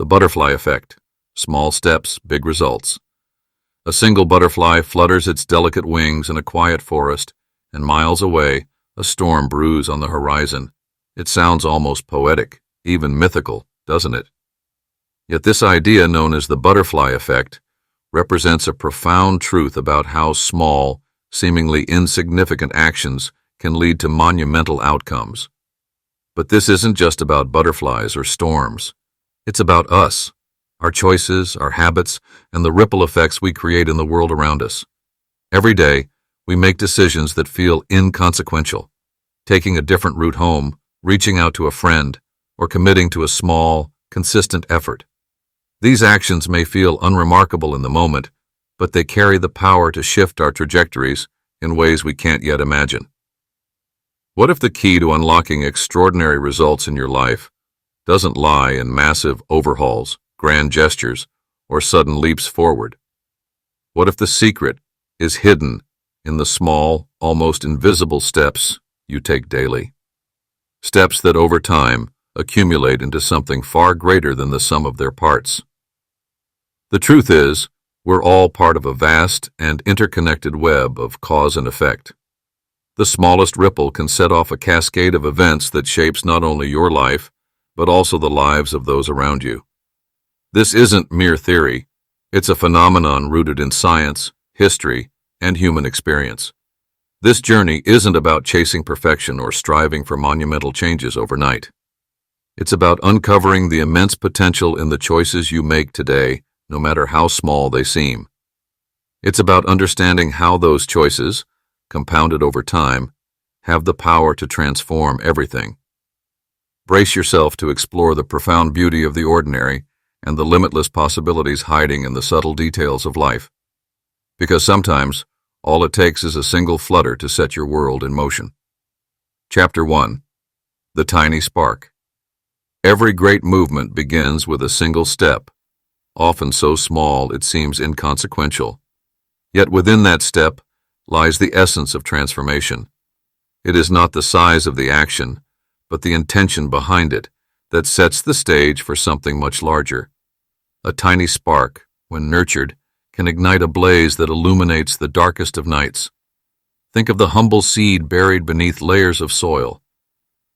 The butterfly effect. Small steps, big results. A single butterfly flutters its delicate wings in a quiet forest, and miles away, a storm brews on the horizon. It sounds almost poetic, even mythical, doesn't it? Yet this idea, known as the butterfly effect, represents a profound truth about how small, seemingly insignificant actions can lead to monumental outcomes. But this isn't just about butterflies or storms. It's about us, our choices, our habits, and the ripple effects we create in the world around us. Every day, we make decisions that feel inconsequential, taking a different route home, reaching out to a friend, or committing to a small, consistent effort. These actions may feel unremarkable in the moment, but they carry the power to shift our trajectories in ways we can't yet imagine. What if the key to unlocking extraordinary results in your life doesn't lie in massive overhauls, grand gestures, or sudden leaps forward? What if the secret is hidden in the small, almost invisible steps you take daily? Steps that over time accumulate into something far greater than the sum of their parts. The truth is, we're all part of a vast and interconnected web of cause and effect. The smallest ripple can set off a cascade of events that shapes not only your life, but also the lives of those around you. This isn't mere theory. It's a phenomenon rooted in science, history, and human experience. This journey isn't about chasing perfection or striving for monumental changes overnight. It's about uncovering the immense potential in the choices you make today, no matter how small they seem. It's about understanding how those choices, compounded over time, have the power to transform everything. Brace yourself to explore the profound beauty of the ordinary and the limitless possibilities hiding in the subtle details of life. Because sometimes, all it takes is a single flutter to set your world in motion. Chapter 1. The Tiny Spark. Every great movement begins with a single step, often so small it seems inconsequential. Yet within that step lies the essence of transformation. It is not the size of the action, but the intention behind it that sets the stage for something much larger. A tiny spark, when nurtured, can ignite a blaze that illuminates the darkest of nights. Think of the humble seed buried beneath layers of soil.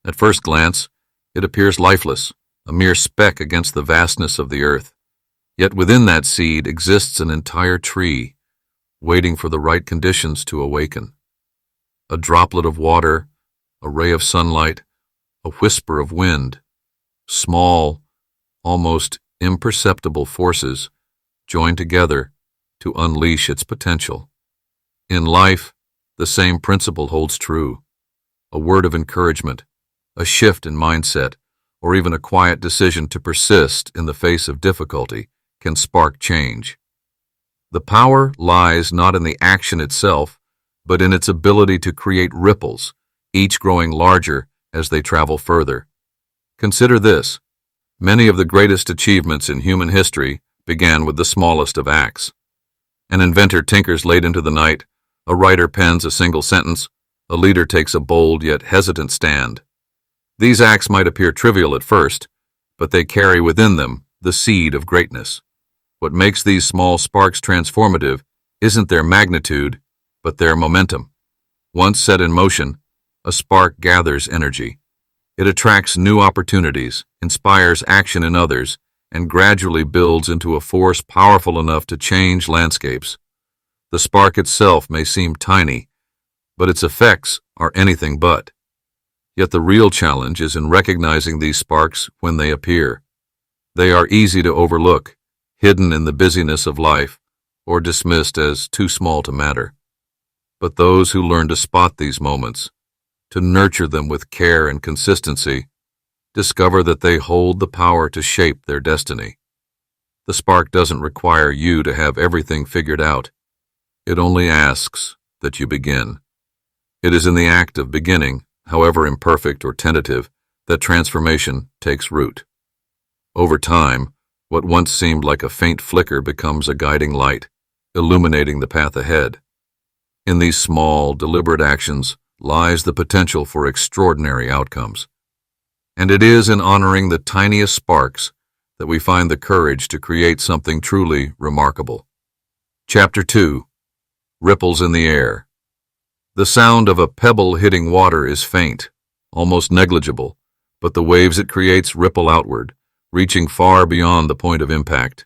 At first glance, it appears lifeless, a mere speck against the vastness of the earth. Yet within that seed exists an entire tree, waiting for the right conditions to awaken. A droplet of water, a ray of sunlight, a whisper of wind, small, almost imperceptible forces join together to unleash its potential. In life, the same principle holds true. A word of encouragement, a shift in mindset, or even a quiet decision to persist in the face of difficulty can spark change. The power lies not in the action itself, but in its ability to create ripples, each growing larger as they travel further. Consider this. Many of the greatest achievements in human history began with the smallest of acts. An inventor tinkers late into the night, a writer pens a single sentence, a leader takes a bold yet hesitant stand. These acts might appear trivial at first, but they carry within them the seed of greatness. What makes these small sparks transformative isn't their magnitude, but their momentum. Once set in motion, a spark gathers energy. It attracts new opportunities, inspires action in others, and gradually builds into a force powerful enough to change landscapes. The spark itself may seem tiny, but its effects are anything but. Yet the real challenge is in recognizing these sparks when they appear. They are easy to overlook, hidden in the busyness of life, or dismissed as too small to matter. But those who learn to spot these moments, to nurture them with care and consistency, discover that they hold the power to shape their destiny. The spark doesn't require you to have everything figured out. It only asks that you begin. It is in the act of beginning, however imperfect or tentative, that transformation takes root. Over time, what once seemed like a faint flicker becomes a guiding light, illuminating the path ahead. In these small, deliberate actions lies the potential for extraordinary outcomes. And it is in honoring the tiniest sparks that we find the courage to create something truly remarkable. Chapter 2. Ripples in the Air. The sound of a pebble hitting water is faint, almost negligible, but the waves it creates ripple outward, reaching far beyond the point of impact.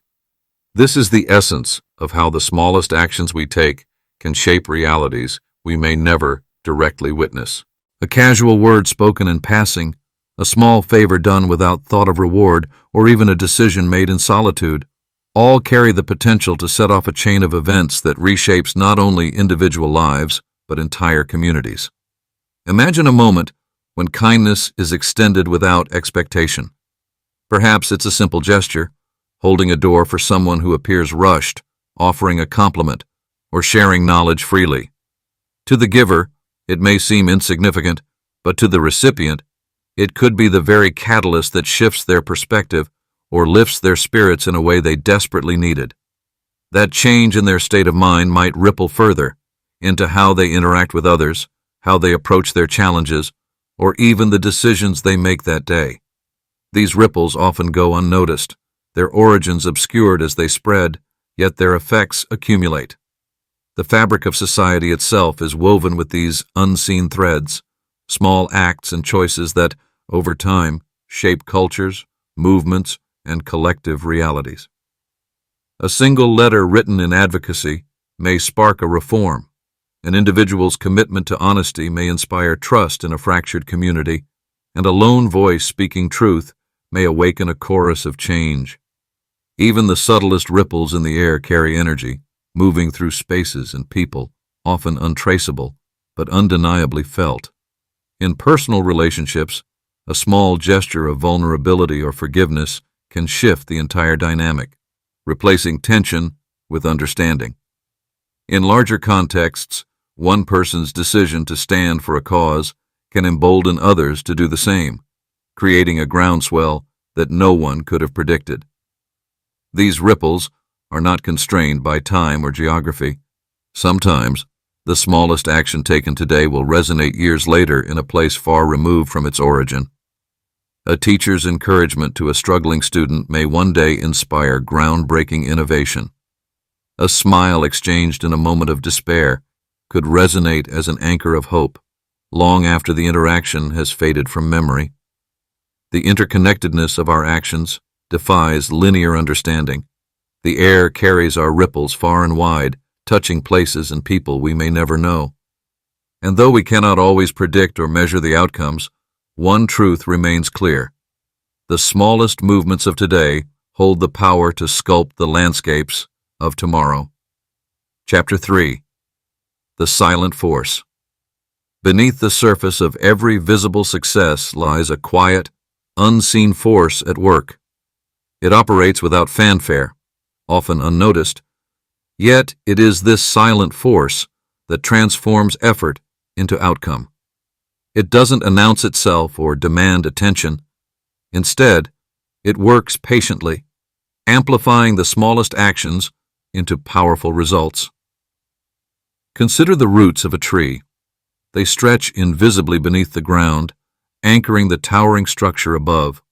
This is the essence of how the smallest actions we take can shape realities we may never directly witness. A casual word spoken in passing, a small favor done without thought of reward, or even a decision made in solitude, all carry the potential to set off a chain of events that reshapes not only individual lives, but entire communities. Imagine a moment when kindness is extended without expectation. Perhaps it's a simple gesture, holding a door for someone who appears rushed, offering a compliment, or sharing knowledge freely. To the giver, it may seem insignificant, but to the recipient, it could be the very catalyst that shifts their perspective or lifts their spirits in a way they desperately needed. That change in their state of mind might ripple further into how they interact with others, how they approach their challenges, or even the decisions they make that day. These ripples often go unnoticed, their origins obscured as they spread, yet their effects accumulate. The fabric of society itself is woven with these unseen threads, small acts and choices that, over time, shape cultures, movements, and collective realities. A single letter written in advocacy may spark a reform. An individual's commitment to honesty may inspire trust in a fractured community, and a lone voice speaking truth may awaken a chorus of change. Even the subtlest ripples in the air carry energy, moving through spaces and people, often untraceable, but undeniably felt. In personal relationships, a small gesture of vulnerability or forgiveness can shift the entire dynamic, replacing tension with understanding. In larger contexts, one person's decision to stand for a cause can embolden others to do the same, creating a groundswell that no one could have predicted. These ripples are not constrained by time or geography. Sometimes, the smallest action taken today will resonate years later in a place far removed from its origin. A teacher's encouragement to a struggling student may one day inspire groundbreaking innovation. A smile exchanged in a moment of despair could resonate as an anchor of hope, long after the interaction has faded from memory. The interconnectedness of our actions defies linear understanding. The air carries our ripples far and wide, touching places and people we may never know. And though we cannot always predict or measure the outcomes, one truth remains clear. The smallest movements of today hold the power to sculpt the landscapes of tomorrow. Chapter 3. The Silent Force. Beneath the surface of every visible success lies a quiet, unseen force at work. It operates without fanfare, often unnoticed, yet it is this silent force that transforms effort into outcome. It doesn't announce itself or demand attention. Instead, it works patiently, amplifying the smallest actions into powerful results. Consider the roots of a tree. They stretch invisibly beneath the ground, anchoring the towering structure above.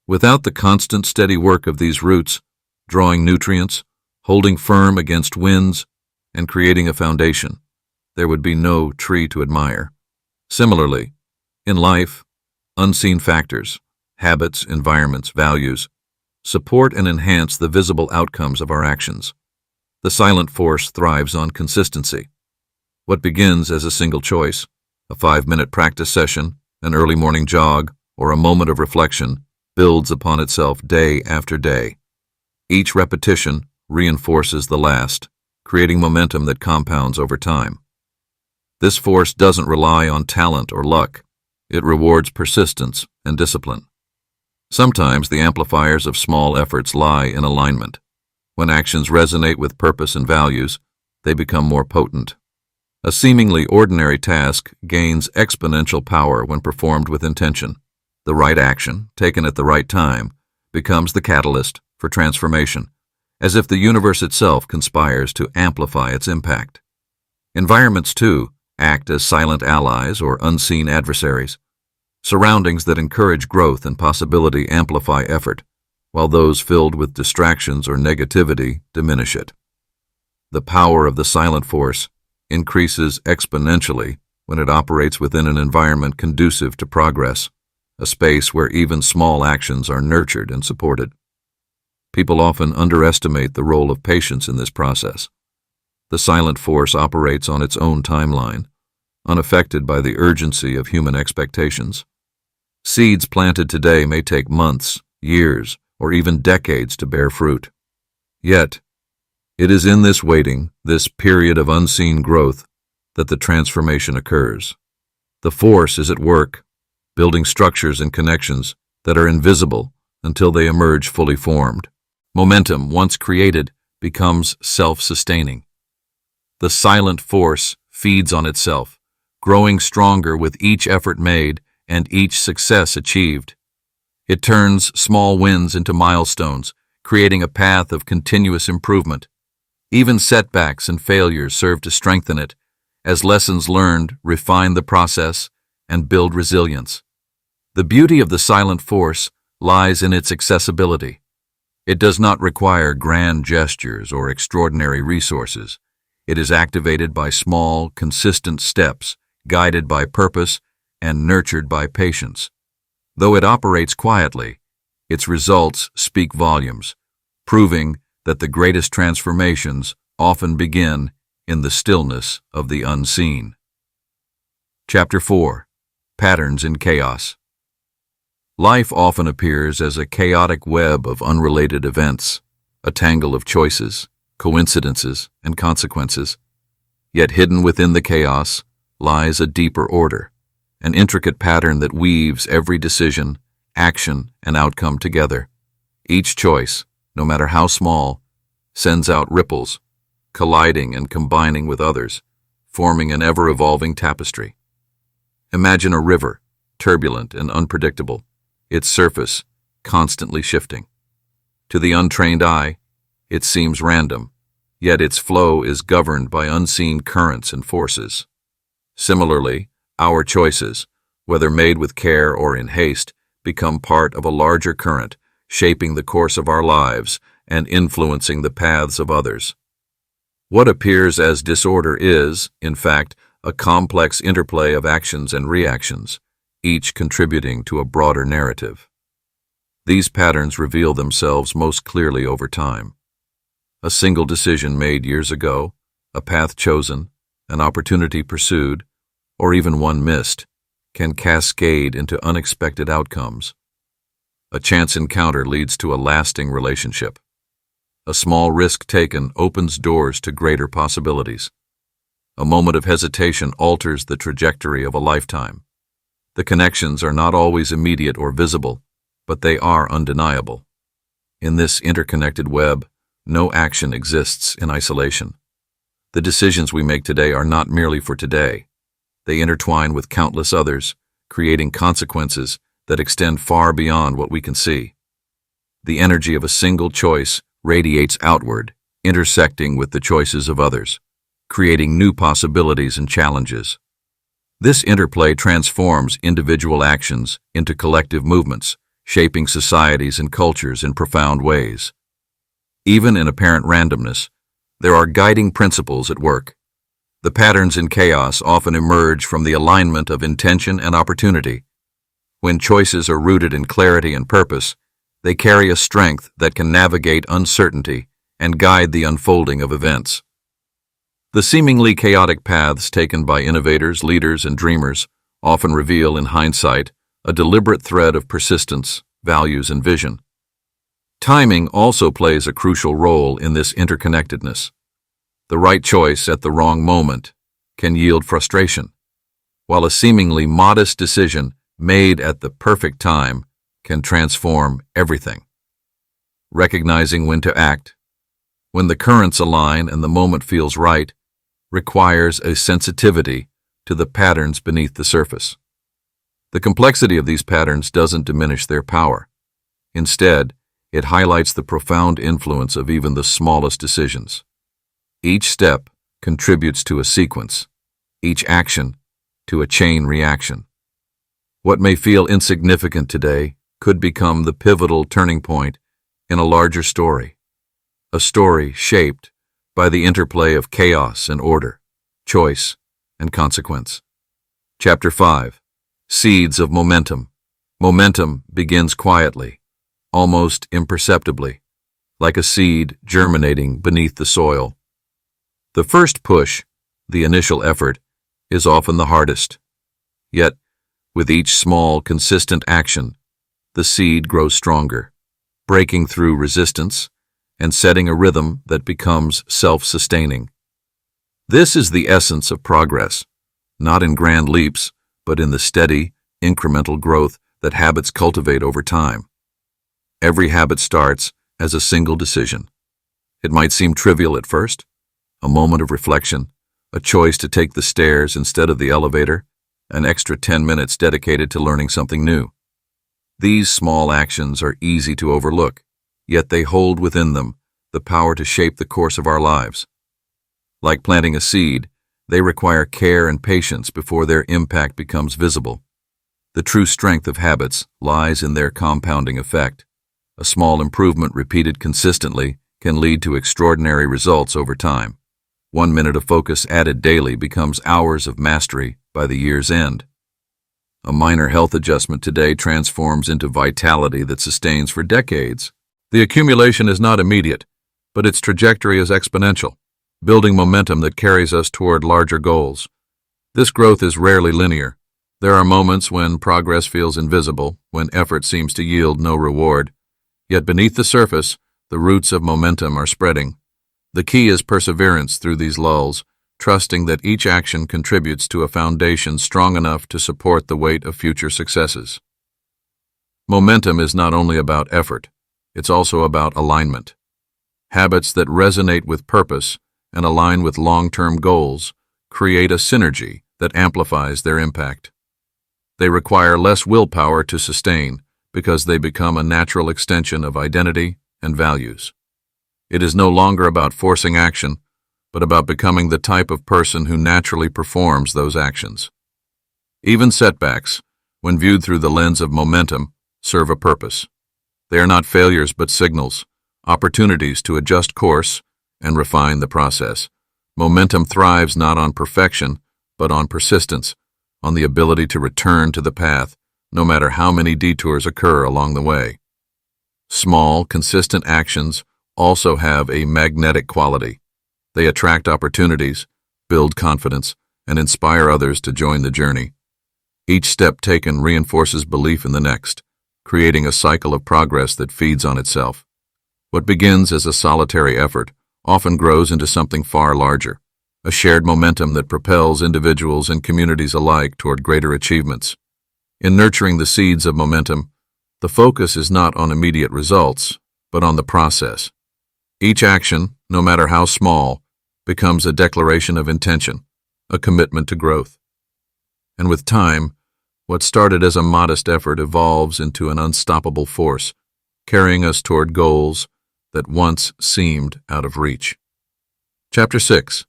Without the constant, steady work of these roots, drawing nutrients, holding firm against winds, and creating a foundation, there would be no tree to admire. Similarly, in life, unseen factors, habits, environments, values, support and enhance the visible outcomes of our actions. The silent force thrives on consistency. What begins as a single choice, a 5-minute practice session, an early morning jog, or a moment of reflection, builds upon itself day after day. Each repetition reinforces the last, creating momentum that compounds over time. This force doesn't rely on talent or luck. It rewards persistence and discipline. Sometimes the amplifiers of small efforts lie in alignment. When actions resonate with purpose and values, they become more potent. A seemingly ordinary task gains exponential power when performed with intention. The right action, taken at the right time, becomes the catalyst for transformation, as if the universe itself conspires to amplify its impact. Environments, too, act as silent allies or unseen adversaries. Surroundings that encourage growth and possibility amplify effort. while those filled with distractions or negativity diminish it. The power of the silent force increases exponentially when it operates within an environment conducive to progress, a space where even small actions are nurtured and supported. People often underestimate the role of patience in this process. The silent force operates on its own timeline, unaffected by the urgency of human expectations. Seeds planted today may take months, years, or even decades to bear fruit. Yet, it is in this waiting, this period of unseen growth, that the transformation occurs. The force is at work, building structures and connections that are invisible until they emerge fully formed. Momentum, once created, becomes self-sustaining. The silent force feeds on itself, growing stronger with each effort made and each success achieved. It turns small wins into milestones, creating a path of continuous improvement. Even setbacks and failures serve to strengthen it, as lessons learned refine the process and build resilience. The beauty of the silent force lies in its accessibility. It does not require grand gestures or extraordinary resources. It is activated by small, consistent steps, guided by purpose and nurtured by patience. Though it operates quietly, its results speak volumes, proving that the greatest transformations often begin in the stillness of the unseen. Chapter 4. Patterns in Chaos. Life often appears as a chaotic web of unrelated events, a tangle of choices, coincidences, and consequences. Yet hidden within the chaos lies a deeper order, an intricate pattern that weaves every decision, action, and outcome together. Each choice, no matter how small, sends out ripples, colliding and combining with others, forming an ever-evolving tapestry. Imagine a river, turbulent and unpredictable, its surface constantly shifting. To the untrained eye, it seems random, yet its flow is governed by unseen currents and forces. Similarly, our choices, whether made with care or in haste, become part of a larger current, shaping the course of our lives and influencing the paths of others. What appears as disorder is, in fact, a complex interplay of actions and reactions, each contributing to a broader narrative. These patterns reveal themselves most clearly over time. A single decision made years ago, a path chosen, an opportunity pursued, or even one missed, can cascade into unexpected outcomes. A chance encounter leads to a lasting relationship. A small risk taken opens doors to greater possibilities. A moment of hesitation alters the trajectory of a lifetime. The connections are not always immediate or visible, but they are undeniable. In this interconnected web, no action exists in isolation. The decisions we make today are not merely for today. They intertwine with countless others, creating consequences that extend far beyond what we can see. The energy of a single choice radiates outward, intersecting with the choices of others, creating new possibilities and challenges. This interplay transforms individual actions into collective movements, shaping societies and cultures in profound ways. Even in apparent randomness, there are guiding principles at work. The patterns in chaos often emerge from the alignment of intention and opportunity. When choices are rooted in clarity and purpose, they carry a strength that can navigate uncertainty and guide the unfolding of events. The seemingly chaotic paths taken by innovators, leaders, and dreamers often reveal, in hindsight, a deliberate thread of persistence, values, and vision. Timing also plays a crucial role in this interconnectedness. The right choice at the wrong moment can yield frustration, while a seemingly modest decision made at the perfect time can transform everything. Recognizing when to act, when the currents align and the moment feels right, requires a sensitivity to the patterns beneath the surface. The complexity of these patterns doesn't diminish their power. Instead, it highlights the profound influence of even the smallest decisions. Each step contributes to a sequence, each action to a chain reaction. What may feel insignificant today could become the pivotal turning point in a larger story, a story shaped by the interplay of chaos and order, choice and consequence. Chapter 5. Seeds of Momentum. Momentum begins quietly, almost imperceptibly, like a seed germinating beneath the soil. The first push, the initial effort, is often the hardest. Yet, with each small, consistent action, the seed grows stronger, breaking through resistance and setting a rhythm that becomes self-sustaining. This is the essence of progress, not in grand leaps, but in the steady, incremental growth that habits cultivate over time. Every habit starts as a single decision. It might seem trivial at first, a moment of reflection, a choice to take the stairs instead of the elevator, an extra 10 minutes dedicated to learning something new. These small actions are easy to overlook, yet they hold within them the power to shape the course of our lives. Like planting a seed, they require care and patience before their impact becomes visible. The true strength of habits lies in their compounding effect. A small improvement repeated consistently can lead to extraordinary results over time. 1 minute of focus added daily becomes hours of mastery by the year's end. A minor health adjustment today transforms into vitality that sustains for decades. The accumulation is not immediate, but its trajectory is exponential, building momentum that carries us toward larger goals. This growth is rarely linear. There are moments when progress feels invisible, when effort seems to yield no reward. Yet beneath the surface, the roots of momentum are spreading. The key is perseverance through these lulls, trusting that each action contributes to a foundation strong enough to support the weight of future successes. Momentum is not only about effort, it's also about alignment. Habits that resonate with purpose and align with long-term goals create a synergy that amplifies their impact. They require less willpower to sustain because they become a natural extension of identity and values. It is no longer about forcing action, but about becoming the type of person who naturally performs those actions. Even setbacks, when viewed through the lens of momentum, serve a purpose. They are not failures but signals, opportunities to adjust course and refine the process. Momentum thrives not on perfection, but on persistence, on the ability to return to the path, no matter how many detours occur along the way. Small, consistent actions also have a magnetic quality. They attract opportunities, build confidence, and inspire others to join the journey. Each step taken reinforces belief in the next, creating a cycle of progress that feeds on itself. What begins as a solitary effort often grows into something far larger, a shared momentum that propels individuals and communities alike toward greater achievements. In nurturing the seeds of momentum, the focus is not on immediate results, but on the process. Each action, no matter how small, becomes a declaration of intention, a commitment to growth. And with time, what started as a modest effort evolves into an unstoppable force, carrying us toward goals that once seemed out of reach. Chapter 6.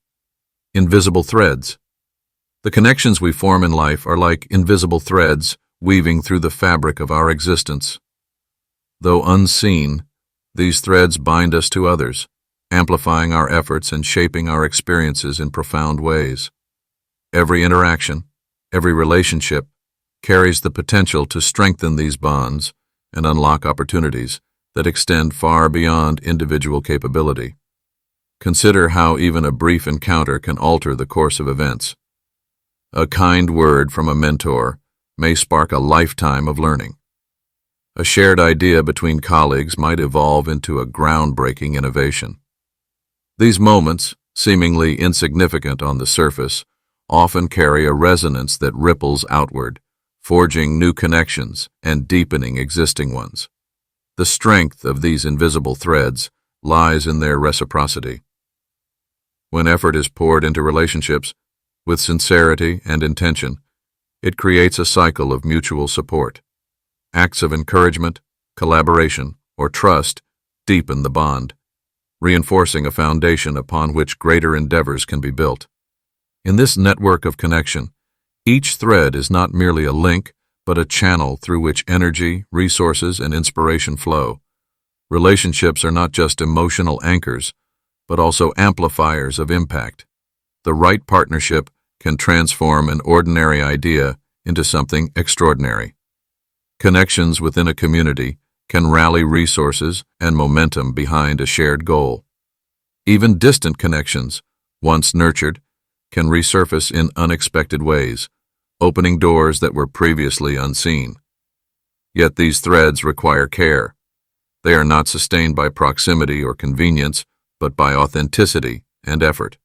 Invisible Threads. The connections we form in life are like invisible threads weaving through the fabric of our existence. Though unseen, these threads bind us to others, amplifying our efforts and shaping our experiences in profound ways. Every interaction, every relationship, carries the potential to strengthen these bonds and unlock opportunities that extend far beyond individual capability. Consider how even a brief encounter can alter the course of events. A kind word from a mentor may spark a lifetime of learning. A shared idea between colleagues might evolve into a groundbreaking innovation. These moments, seemingly insignificant on the surface, often carry a resonance that ripples outward, forging new connections and deepening existing ones. The strength of these invisible threads lies in their reciprocity. When effort is poured into relationships with sincerity and intention, it creates a cycle of mutual support. Acts of encouragement, collaboration, or trust deepen the bond, reinforcing a foundation upon which greater endeavors can be built. In this network of connection, each thread is not merely a link, but a channel through which energy, resources, and inspiration flow. Relationships are not just emotional anchors, but also amplifiers of impact. The right partnership can transform an ordinary idea into something extraordinary. Connections within a community can rally resources and momentum behind a shared goal. Even distant connections, once nurtured, can resurface in unexpected ways, opening doors that were previously unseen. Yet these threads require care. They are not sustained by proximity or convenience, but by authenticity and effort.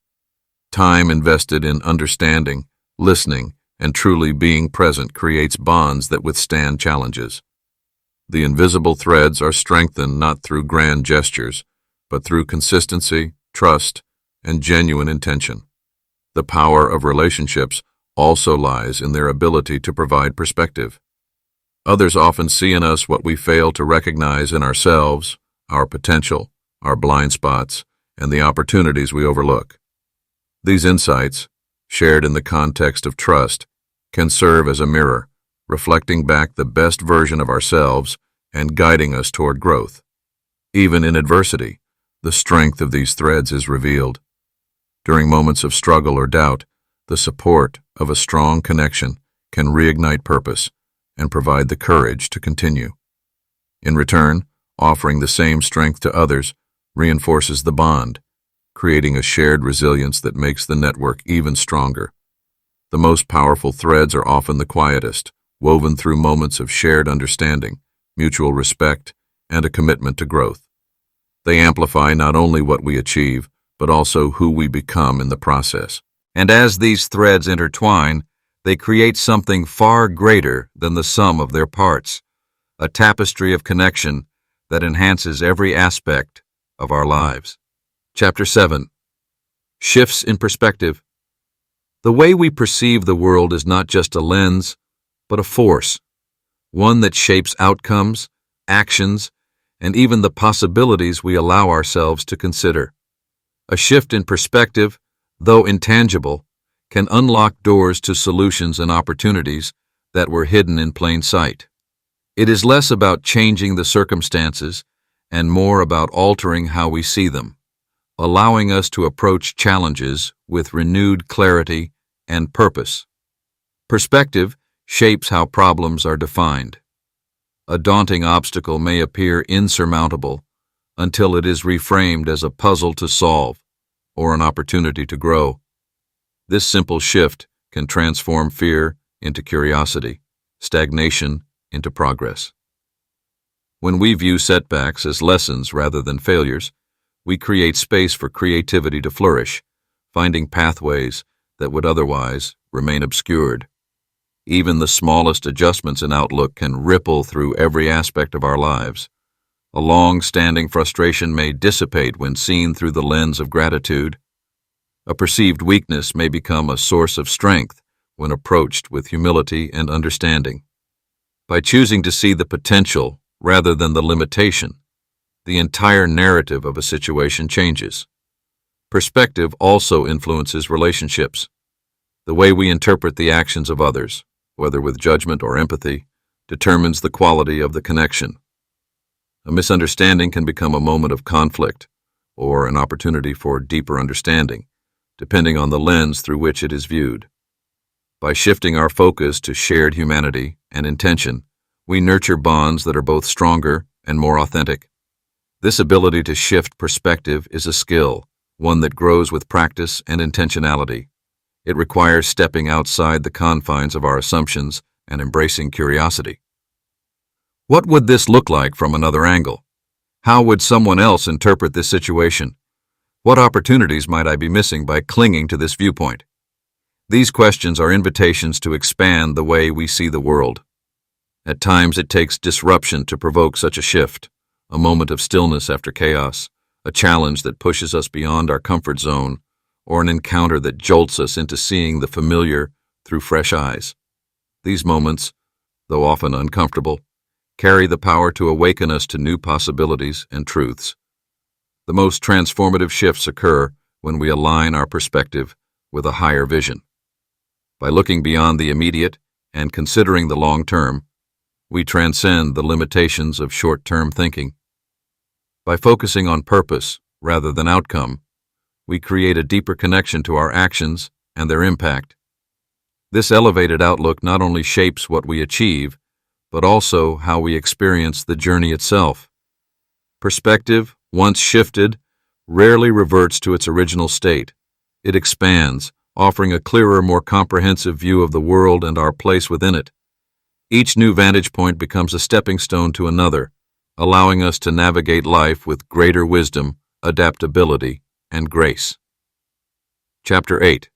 Time invested in understanding, listening, and truly being present creates bonds that withstand challenges. The invisible threads are strengthened not through grand gestures, but through consistency, trust, and genuine intention. The power of relationships also lies in their ability to provide perspective. Others often see in us what we fail to recognize in ourselves, our potential, our blind spots, and the opportunities we overlook. These insights, shared in the context of trust, can serve as a mirror, reflecting back the best version of ourselves and guiding us toward growth. Even in adversity, the strength of these threads is revealed. During moments of struggle or doubt, the support of a strong connection can reignite purpose and provide the courage to continue. In return, offering the same strength to others reinforces the bond, creating a shared resilience that makes the network even stronger. The most powerful threads are often the quietest, woven through moments of shared understanding, mutual respect, and a commitment to growth. They amplify not only what we achieve, but also who we become in the process. And as these threads intertwine, they create something far greater than the sum of their parts, a tapestry of connection that enhances every aspect of our lives. Chapter 7. Shifts in Perspective. The way we perceive the world is not just a lens, but a force, one that shapes outcomes, actions, and even the possibilities we allow ourselves to consider. A shift in perspective, though intangible, can unlock doors to solutions and opportunities that were hidden in plain sight. It is less about changing the circumstances and more about altering how we see them, allowing us to approach challenges with renewed clarity and purpose. Perspective shapes how problems are defined. A daunting obstacle may appear insurmountable until it is reframed as a puzzle to solve or an opportunity to grow. This simple shift can transform fear into curiosity, stagnation into progress. When we view setbacks as lessons rather than failures, we create space for creativity to flourish, finding pathways that would otherwise remain obscured. Even the smallest adjustments in outlook can ripple through every aspect of our lives. A long-standing frustration may dissipate when seen through the lens of gratitude. A perceived weakness may become a source of strength when approached with humility and understanding. By choosing to see the potential rather than the limitation, the entire narrative of a situation changes. Perspective also influences relationships. The way we interpret the actions of others, whether with judgment or empathy, determines the quality of the connection. A misunderstanding can become a moment of conflict or an opportunity for deeper understanding, depending on the lens through which it is viewed. By shifting our focus to shared humanity and intention, we nurture bonds that are both stronger and more authentic. This ability to shift perspective is a skill, one that grows with practice and intentionality. It requires stepping outside the confines of our assumptions and embracing curiosity. What would this look like from another angle? How would someone else interpret this situation? What opportunities might I be missing by clinging to this viewpoint? These questions are invitations to expand the way we see the world. At times it takes disruption to provoke such a shift, a moment of stillness after chaos, a challenge that pushes us beyond our comfort zone, or an encounter that jolts us into seeing the familiar through fresh eyes. These moments, though often uncomfortable, carry the power to awaken us to new possibilities and truths. The most transformative shifts occur when we align our perspective with a higher vision. By looking beyond the immediate and considering the long term, we transcend the limitations of short-term thinking. By focusing on purpose rather than outcome, we create a deeper connection to our actions and their impact. This elevated outlook not only shapes what we achieve, but also how we experience the journey itself. Perspective, once shifted, rarely reverts to its original state. It expands, offering a clearer, more comprehensive view of the world and our place within it. Each new vantage point becomes a stepping stone to another, allowing us to navigate life with greater wisdom, adaptability, and grace. Chapter 8.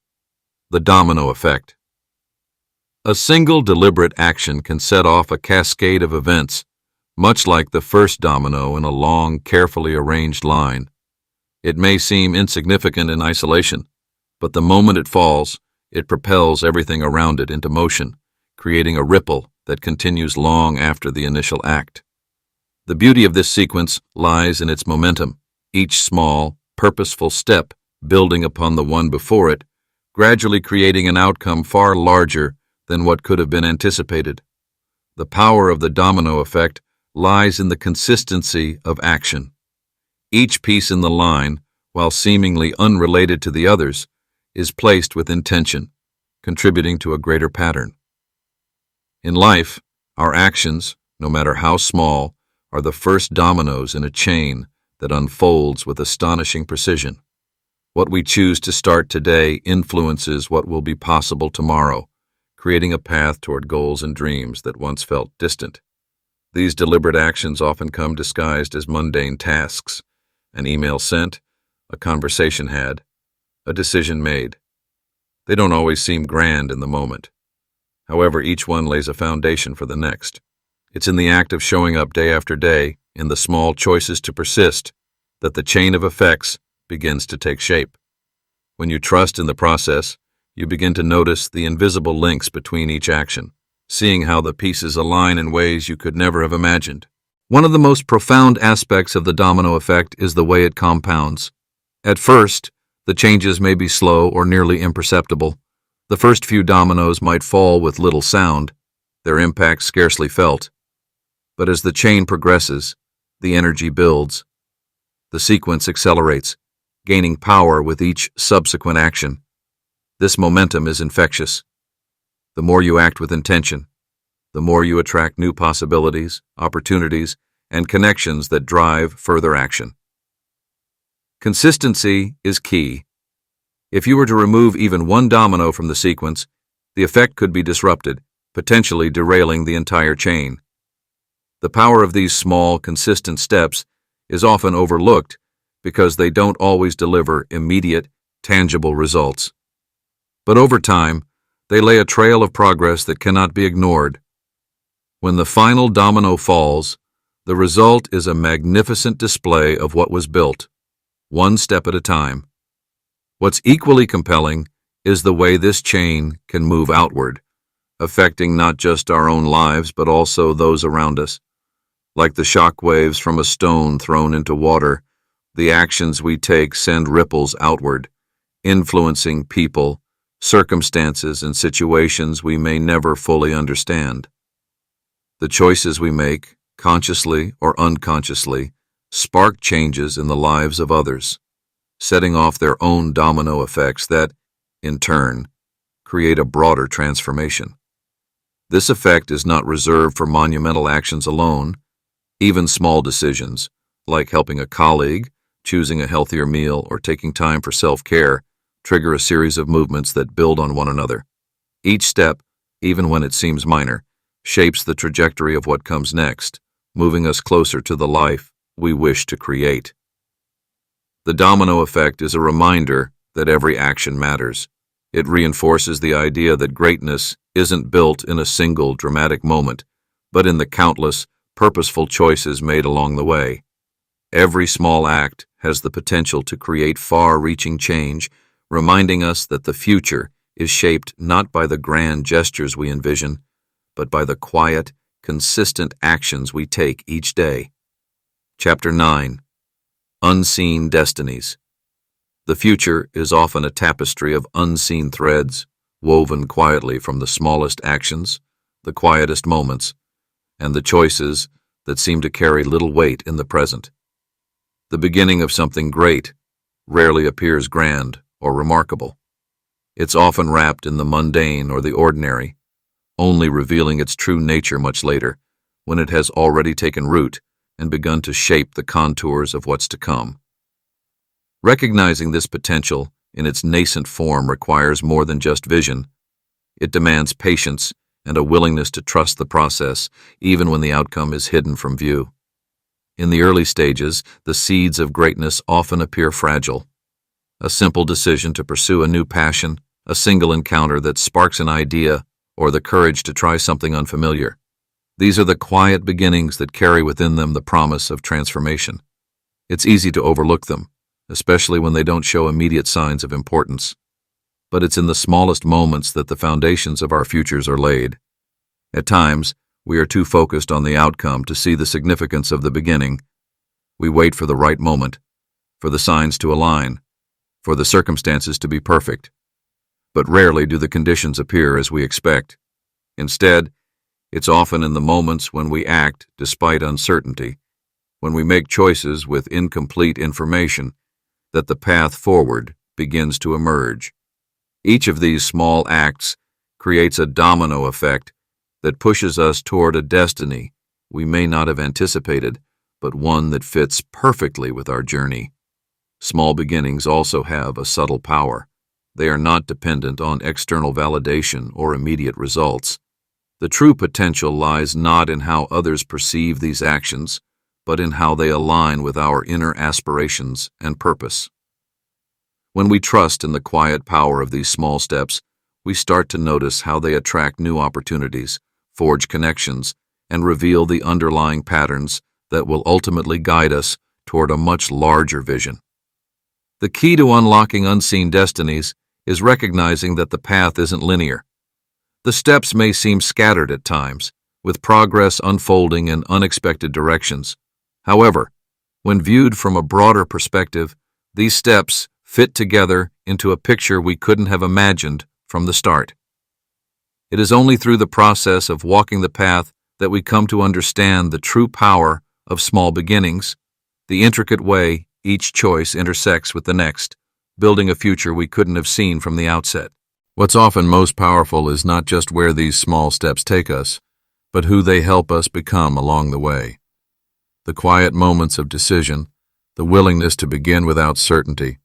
The Domino Effect. A single deliberate action can set off a cascade of events, much like the first domino in a long, carefully arranged line. It may seem insignificant in isolation, but the moment it falls, it propels everything around it into motion, creating a ripple that continues long after the initial act. The beauty of this sequence lies in its momentum, each small, purposeful step building upon the one before it, gradually creating an outcome far larger than what could have been anticipated. The power of the domino effect lies in the consistency of action. Each piece in the line, while seemingly unrelated to the others, is placed with intention, contributing to a greater pattern. In life, our actions, no matter how small, are the first dominoes in a chain that unfolds with astonishing precision. What we choose to start today influences what will be possible tomorrow, creating a path toward goals and dreams that once felt distant. These deliberate actions often come disguised as mundane tasks: an email sent, a conversation had, a decision made. They don't always seem grand in the moment. However, each one lays a foundation for the next. It's in the act of showing up day after day, in the small choices to persist, that the chain of effects begins to take shape. When you trust in the process, you begin to notice the invisible links between each action, seeing how the pieces align in ways you could never have imagined. One of the most profound aspects of the domino effect is the way it compounds. At first, the changes may be slow or nearly imperceptible. The first few dominoes might fall with little sound, their impact scarcely felt. But as the chain progresses, the energy builds. The sequence accelerates, gaining power with each subsequent action. This momentum is infectious. The more you act with intention, the more you attract new possibilities, opportunities, and connections that drive further action. Consistency is key. If you were to remove even one domino from the sequence, the effect could be disrupted, potentially derailing the entire chain. The power of these small, consistent steps is often overlooked because they don't always deliver immediate, tangible results. But over time, they lay a trail of progress that cannot be ignored. When the final domino falls, the result is a magnificent display of what was built, one step at a time. What's equally compelling is the way this chain can move outward, affecting not just our own lives but also those around us. Like the shock waves from a stone thrown into water, the actions we take send ripples outward, influencing people, circumstances, and situations we may never fully understand. The choices we make, consciously or unconsciously, spark changes in the lives of others, setting off their own domino effects that, in turn, create a broader transformation. This effect is not reserved for monumental actions alone. Even small decisions, like helping a colleague, choosing a healthier meal, or taking time for self-care, trigger a series of movements that build on one another. Each step, even when it seems minor, shapes the trajectory of what comes next, moving us closer to the life we wish to create. The domino effect is a reminder that every action matters. It reinforces the idea that greatness isn't built in a single dramatic moment, but in the countless, purposeful choices made along the way. Every small act has the potential to create far-reaching change, reminding us that the future is shaped not by the grand gestures we envision, but by the quiet, consistent actions we take each day. Chapter 9. Unseen Destinies. The future is often a tapestry of unseen threads, woven quietly from the smallest actions, the quietest moments, and the choices that seem to carry little weight in the present. The beginning of something great rarely appears grand or remarkable. It's often wrapped in the mundane or the ordinary, only revealing its true nature much later, when it has already taken root and begun to shape the contours of what's to come. Recognizing this potential in its nascent form requires more than just vision. It demands patience and a willingness to trust the process, even when the outcome is hidden from view. In the early stages, the seeds of greatness often appear fragile. A simple decision to pursue a new passion, a single encounter that sparks an idea, or the courage to try something unfamiliar. These are the quiet beginnings that carry within them the promise of transformation. It's easy to overlook them, especially when they don't show immediate signs of importance. But it's in the smallest moments that the foundations of our futures are laid. At times, we are too focused on the outcome to see the significance of the beginning. We wait for the right moment, for the signs to align, for the circumstances to be perfect. But rarely do the conditions appear as we expect. Instead, it's often in the moments when we act despite uncertainty, when we make choices with incomplete information, that the path forward begins to emerge. Each of these small acts creates a domino effect that pushes us toward a destiny we may not have anticipated, but one that fits perfectly with our journey. Small beginnings also have a subtle power. They are not dependent on external validation or immediate results. The true potential lies not in how others perceive these actions, but in how they align with our inner aspirations and purpose. When we trust in the quiet power of these small steps, we start to notice how they attract new opportunities, forge connections, and reveal the underlying patterns that will ultimately guide us toward a much larger vision. The key to unlocking unseen destinies is recognizing that the path isn't linear. The steps may seem scattered at times, with progress unfolding in unexpected directions. However, when viewed from a broader perspective, these steps fit together into a picture we couldn't have imagined from the start. It is only through the process of walking the path that we come to understand the true power of small beginnings, the intricate way each choice intersects with the next, building a future we couldn't have seen from the outset. What's often most powerful is not just where these small steps take us, but who they help us become along the way. The quiet moments of decision, the willingness to begin without certainty,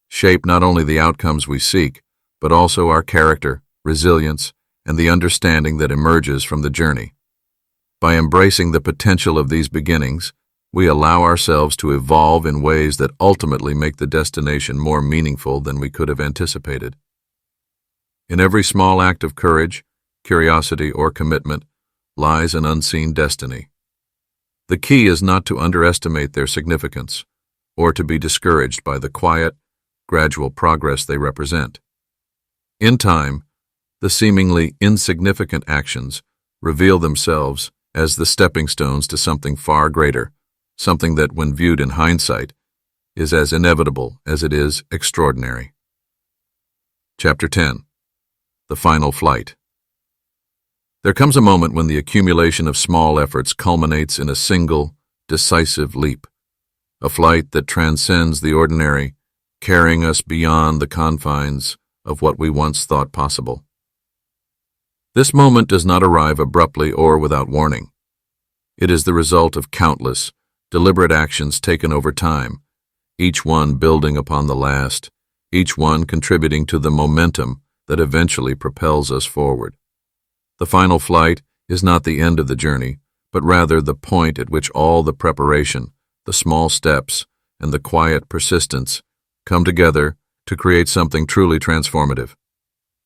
shape not only the outcomes we seek, but also our character, resilience, and the understanding that emerges from the journey. By embracing the potential of these beginnings, we allow ourselves to evolve in ways that ultimately make the destination more meaningful than we could have anticipated. In every small act of courage, curiosity, or commitment lies an unseen destiny. The key is not to underestimate their significance, or to be discouraged by the quiet, gradual progress they represent. In time, the seemingly insignificant actions reveal themselves as the stepping stones to something far greater, something that, when viewed in hindsight, is as inevitable as it is extraordinary. Chapter 10. The Final Flight. There comes a moment when the accumulation of small efforts culminates in a single, decisive leap, a flight that transcends the ordinary, carrying us beyond the confines of what we once thought possible. This moment does not arrive abruptly or without warning. It is the result of countless, deliberate actions taken over time, each one building upon the last, each one contributing to the momentum that eventually propels us forward. The final flight is not the end of the journey, but rather the point at which all the preparation, the small steps, and the quiet persistence come together to create something truly transformative.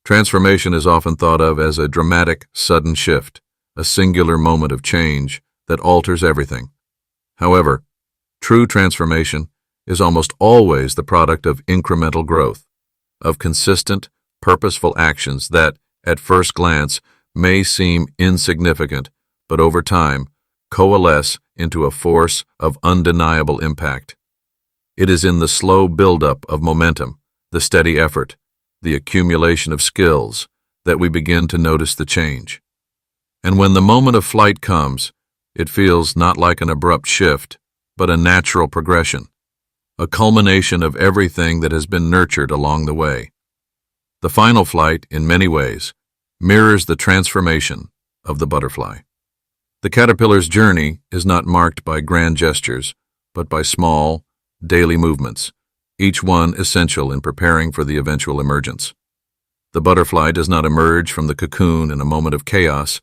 Transformation is often thought of as a dramatic, sudden shift, a singular moment of change that alters everything. However, true transformation is almost always the product of incremental growth, of consistent, purposeful actions that, at first glance, may seem insignificant, but over time coalesce into a force of undeniable impact. It is in the slow buildup of momentum, the steady effort, the accumulation of skills, that we begin to notice the change. And when the moment of flight comes, it feels not like an abrupt shift, but a natural progression, a culmination of everything that has been nurtured along the way. The final flight, in many ways, mirrors the transformation of the butterfly. The caterpillar's journey is not marked by grand gestures, but by small, daily movements, each one essential in preparing for the eventual emergence. The butterfly does not emerge from the cocoon in a moment of chaos,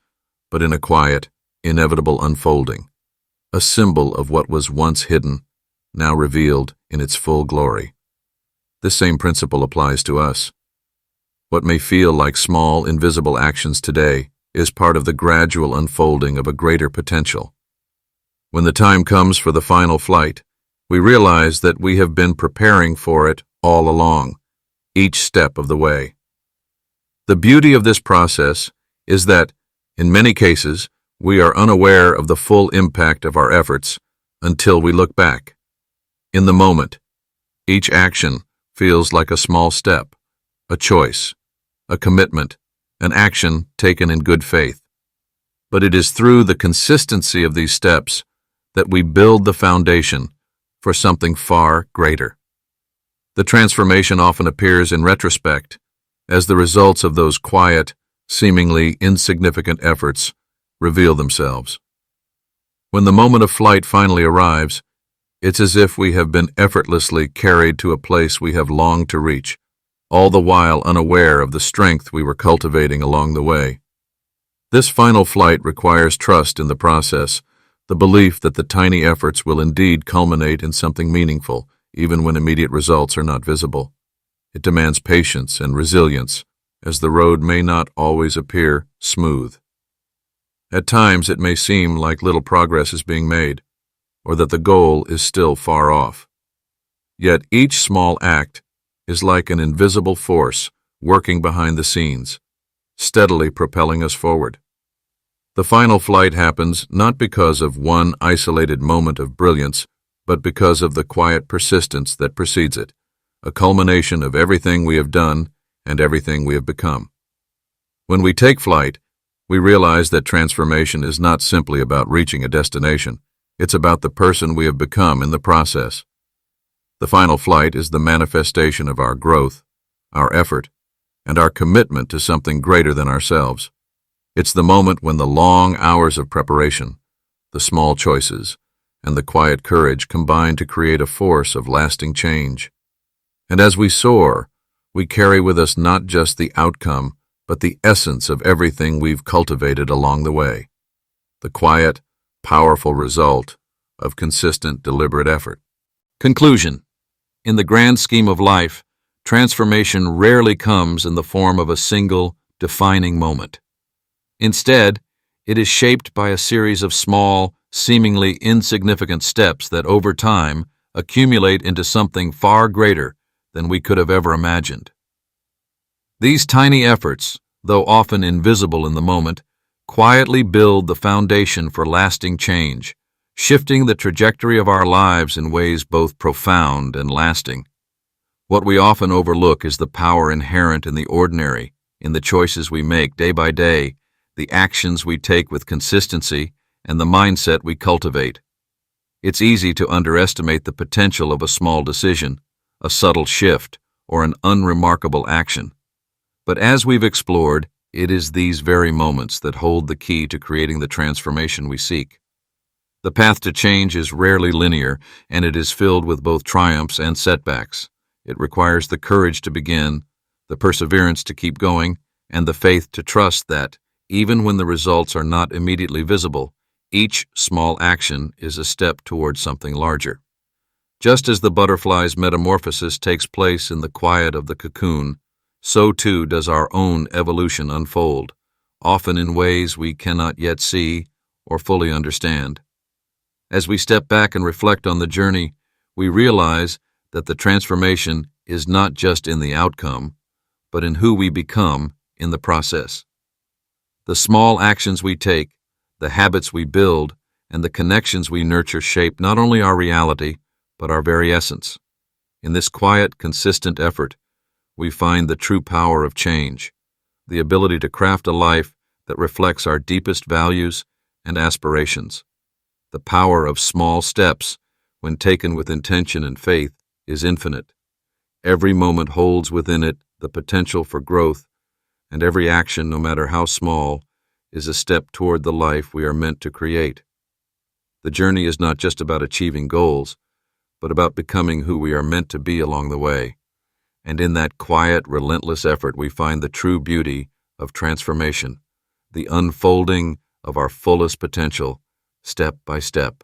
but in a quiet, inevitable unfolding, a symbol of what was once hidden, now revealed in its full glory. This same principle applies to us. What may feel like small, invisible actions today is part of the gradual unfolding of a greater potential. When the time comes for the final flight, we realize that we have been preparing for it all along, each step of the way. The beauty of this process is that, in many cases, we are unaware of the full impact of our efforts until we look back. In the moment, each action feels like a small step, a choice, a commitment, an action taken in good faith. But it is through the consistency of these steps that we build the foundation for something far greater. The transformation often appears in retrospect as the results of those quiet, seemingly insignificant efforts reveal themselves. When the moment of flight finally arrives, it's as if we have been effortlessly carried to a place we have longed to reach, all the while unaware of the strength we were cultivating along the way. This final flight requires trust in the process, the belief that the tiny efforts will indeed culminate in something meaningful, even when immediate results are not visible. It demands patience and resilience, as the road may not always appear smooth. At times it may seem like little progress is being made, or that the goal is still far off. Yet each small act is like an invisible force working behind the scenes, steadily propelling us forward. The final flight happens not because of one isolated moment of brilliance, but because of the quiet persistence that precedes it, a culmination of everything we have done and everything we have become. When we take flight, we realize that transformation is not simply about reaching a destination. It's about the person we have become in the process. The final flight is the manifestation of our growth, our effort, and our commitment to something greater than ourselves. It's the moment when the long hours of preparation, the small choices, and the quiet courage combine to create a force of lasting change. And as we soar, we carry with us not just the outcome, but the essence of everything we've cultivated along the way. The quiet, powerful result of consistent, deliberate effort. Conclusion. In the grand scheme of life, transformation rarely comes in the form of a single, defining moment. Instead, it is shaped by a series of small, seemingly insignificant steps that over time accumulate into something far greater than we could have ever imagined. These tiny efforts, though often invisible in the moment, quietly build the foundation for lasting change, shifting the trajectory of our lives in ways both profound and lasting. What we often overlook is the power inherent in the ordinary, in the choices we make day by day, the actions we take with consistency, and the mindset we cultivate. It's easy to underestimate the potential of a small decision, a subtle shift, or an unremarkable action. But as we've explored, it is these very moments that hold the key to creating the transformation we seek. The path to change is rarely linear, and it is filled with both triumphs and setbacks. It requires the courage to begin, the perseverance to keep going, and the faith to trust that, even when the results are not immediately visible, each small action is a step towards something larger. Just as the butterfly's metamorphosis takes place in the quiet of the cocoon, so too does our own evolution unfold, often in ways we cannot yet see or fully understand. As we step back and reflect on the journey, we realize that the transformation is not just in the outcome, but in who we become in the process. The small actions we take, the habits we build, and the connections we nurture shape not only our reality, but our very essence. In this quiet, consistent effort, we find the true power of change, the ability to craft a life that reflects our deepest values and aspirations. The power of small steps, when taken with intention and faith, is infinite. Every moment holds within it the potential for growth, and every action, no matter how small, is a step toward the life we are meant to create. The journey is not just about achieving goals, but about becoming who we are meant to be along the way. And in that quiet, relentless effort, we find the true beauty of transformation, the unfolding of our fullest potential, step by step.